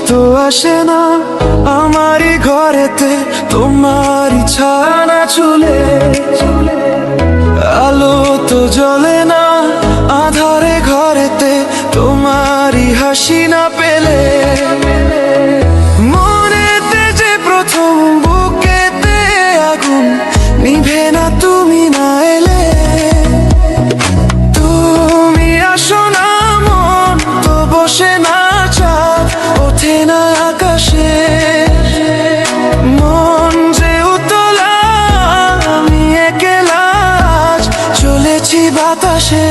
তো আসে না আমারই ঘরেতে, তোমারই ছানা চুলে। আলো তো জ্বলে না আধারে ঘরেতে, তোমারই হাসি না পেলে। মনেতে যে প্রথম বুকেতে আগুন নিভে না তুমি না এলে। তুমি আসো না মন তো বসে না চাঁদ ওঠে না আকাশে। মন যে উতলা আমি একলা আজ চলেছি বাতাসে।